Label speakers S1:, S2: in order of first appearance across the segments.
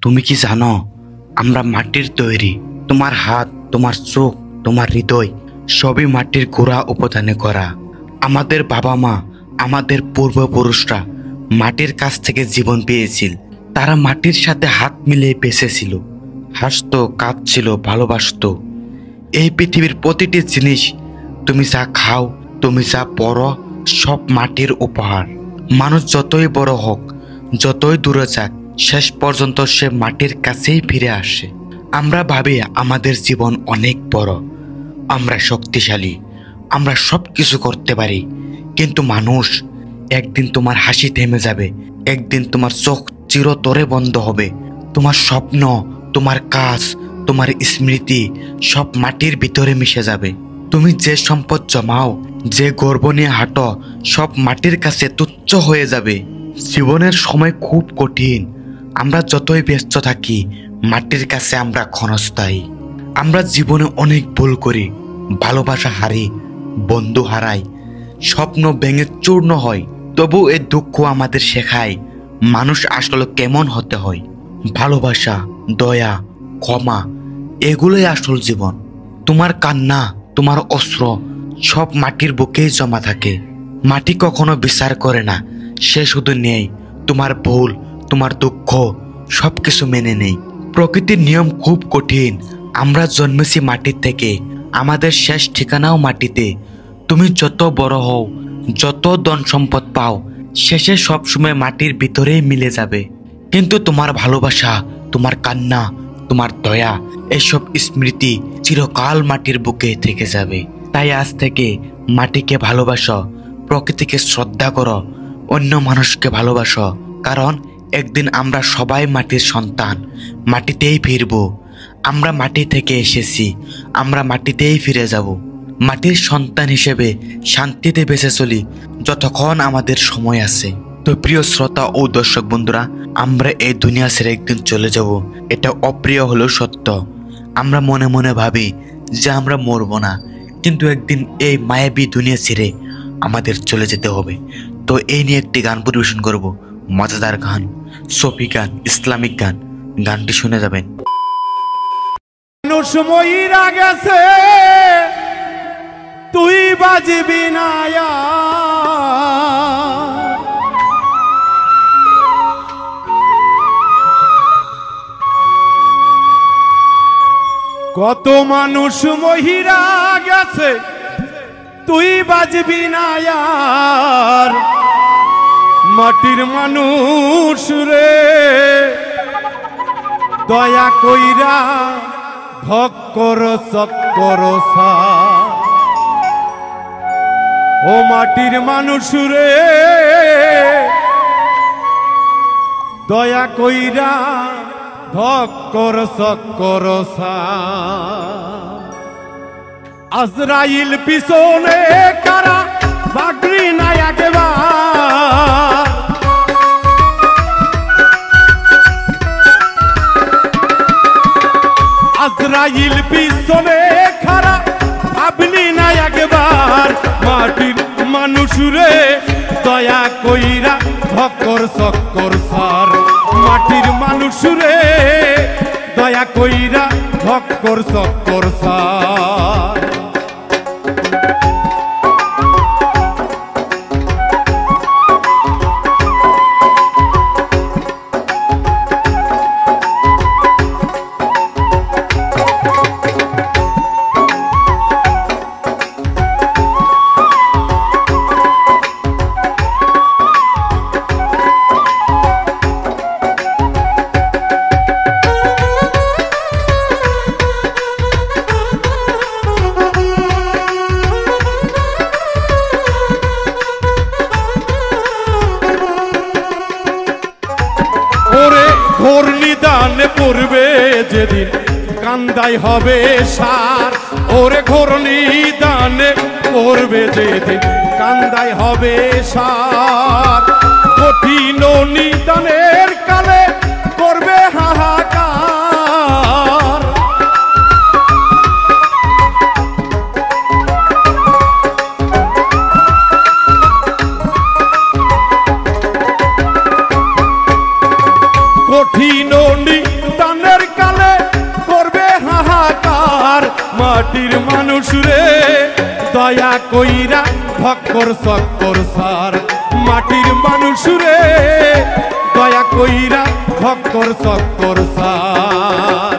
S1: তুমি কি জানো আমরা মাটির তৈরি? তোমার হাত, তোমার চোখ, তোমার হৃদয় সবই মাটির গুঁড়া উপাদানে করা। আমাদের বাবা মা, আমাদের পূর্বপুরুষরা মাটির কাছ থেকে জীবন পেয়েছিল। তারা মাটির সাথে হাত মিলিয়ে বেঁচেছিল, হাসতো, কাঁদছিল, ভালোবাসতো। এই পৃথিবীর প্রতিটি জিনিস, তুমি যা খাও, তুমি যা পড়ো, সব মাটির উপহার। মানুষ যতই বড় হোক, যতই দূরে যাক, শেষ পর্যন্ত সে মাটির কাছেই ফিরে আসে। আমরা ভাবি আমাদের জীবন অনেক বড়, আমরা শক্তিশালী, আমরা সব কিছু করতে পারি। কিন্তু মানুষ, একদিন তোমার হাসি থেমে যাবে, একদিন তোমার চোখ চিরতরে বন্ধ হবে। তোমার স্বপ্ন, তোমার কাজ, তোমার স্মৃতি সব মাটির ভিতরে মিশে যাবে। তুমি যে সম্পদ জমাও, যে গর্ব নিয়ে হাঁটো, সব মাটির কাছে তুচ্ছ হয়ে যাবে। জীবনের সময় খুব কঠিন। আমরা যতই ব্যস্ত থাকি, মাটির কাছে আমরা ক্ষণস্থায়ী। আমরা জীবনে অনেক ভুল করি, ভালোবাসা হারি, বন্ধু হারাই, স্বপ্ন ভেঙে চূর্ণ হয়। তবু এই দুঃখ আমাদের শেখায় মানুষ আসলে কেমন হতে হয়। ভালোবাসা, দয়া, ক্ষমা এগুলোই আসল জীবন। তোমার কান্না, তোমার অস্ত্র সব মাটির বুকেই জমা থাকে। মাটি কখনো বিচার করে না, সে শুধু নেই। তোমার ভুল, তোমার দুঃখ সব কিছু মেনে নেই। প্রকৃতির নিয়ম খুব কঠিন। আমরা জন্মেছি মাটির থেকে, আমাদের শেষ ঠিকানাও মাটিতে। তুমি যত বড় হও, যত ধন সম্পদ পাও, শেষে সবসময় মাটির ভিতরেই মিলে যাবে। কিন্তু তোমার ভালোবাসা, তোমার কান্না, তোমার দয়া এসব স্মৃতি চিরকাল মাটির বুকে থেকে যাবে। তাই আজ থেকে মাটিকে ভালোবাসো, প্রকৃতিকে শ্রদ্ধা করো, অন্য মানুষকে ভালোবাসো। কারণ একদিন আমরা সবাই মাটির সন্তান, মাটিতেই ফিরব। আমরা মাটি থেকে এসেছি, আমরা মাটিতেই ফিরে যাব। মাটির সন্তান হিসেবে শান্তিতে বেঁচে চলি যতক্ষণ আমাদের সময় আছে। তো প্রিয় শ্রোতা ও দর্শক বন্ধুরা, আমরা এই দুনিয়া ছেড়ে একদিন চলে যাব, এটা অপ্রিয় হলেও সত্য। আমরা মনে মনে ভাবি যে আমরা মরব না, কিন্তু একদিন এই মায়াবী দুনিয়া ছেড়ে আমাদের চলে যেতে হবে। তো এই নিয়ে একটি গান পরিবেশন করব, মজাদার গান, সফি গান, ইসলামিক গান। গানটি শুনে যাবেন।
S2: মানুষ মইরা গেছে, তুই বাজবি না। কত মানুষ মহিরা গেছে, তুই বাজবি না। মাটির মানুষ রে, দয়া কইরা ভক্কর চক্কর সা। ও মাটির মানুষ রে, দয়া কইরা ভক্কর চক্কর সা। আজরাইল পিছনে কারা, বাগরি না একবার। আজরাইল পিছনে খারা, ভাবলি না একবার। মাটির মানুষ রে, দয়া কইরা ভক্কর চক্কর সার। মাটির মানুষ রে, দয়া কইরা ভক্কর চক্কর সার। ঘোর নিদানে পড়বে যেদিন, কান্দাই হবে সার। ওরে ঘোর নিদানে পড়বে যেদিন, কান্দাই হবে সার। কঠিন নিদানের কালে করবে হাহাকার। কঠিন মাটির মানুষ রে দয়া কইরা ভক্কর চক্কর সার মাটির মানুষ রে দয়া কইরা ভক্কর চক্কর সার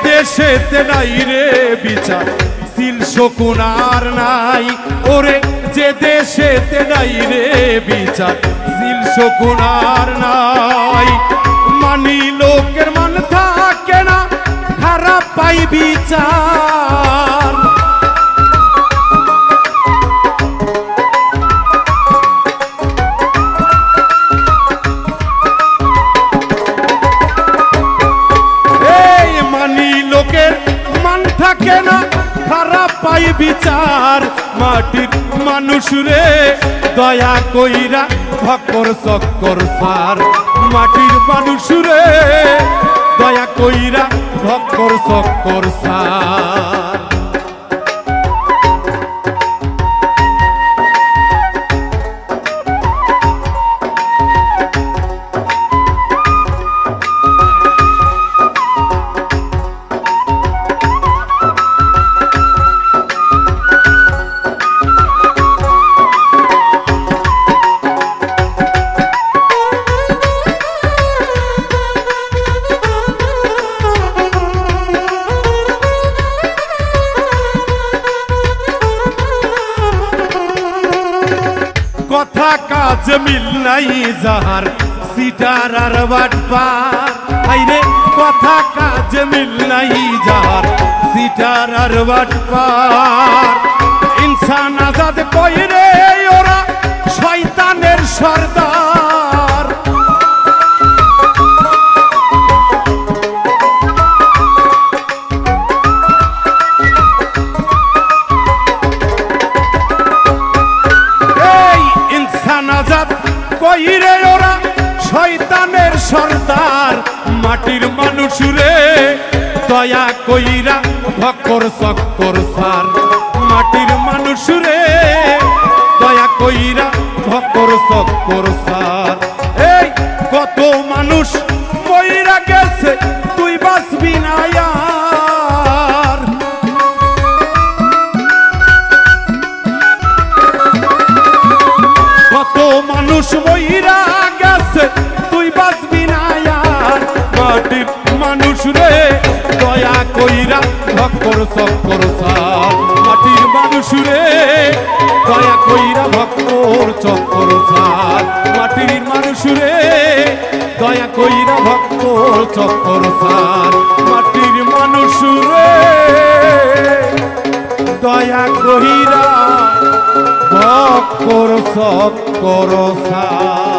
S2: দেশেতে নাই রে বিচার সিল শকুনার নাই ওরে যে দেশেতে নাই রে বিচার সিল শকুনার নাই মানি লোকের মান থাকে না খারাপ পাই বিচার থাকে না খারাপ পাই বিচার মাটির মানুষ রে দয়া কইরা ভক্কর চক্কর সার মাটির মানুষ রে দয়া কইরা ভক্কর চক্কর সার কথা কাজ মিল নাই যাহার সিটার আর বাটপার আইরে কথা কাজ মিল নাই যাহার সিটার আর বাটপার ইনসান আজাদ কইরে ওরা শয়তানের সর্দার কইরে ওরা শয়তানের সর্দার মাটির মানুষ রে দয়া কইরা ভক্কর চক্কর সার মাটির মানুষ রে দয়া কইরা ভক্কর চক্কর সার এই কত মানুষ মইরা গেছে তুই বাঁচবি না আর কত মানুষ মইরা গেছে তুই বাঁচবি না আর মাটির মানুষ রে দয়া কইরা ভক্কর চক্কর সার মাটির মানুষ রে দয়া কইরা ভক্কর চক্কর সার মাটির মানুষ রে দয়া কইরা ভক্কর চক্কর সার মাটির মানুষ রে দয়া কইরা ভক্কর চক্কর সার।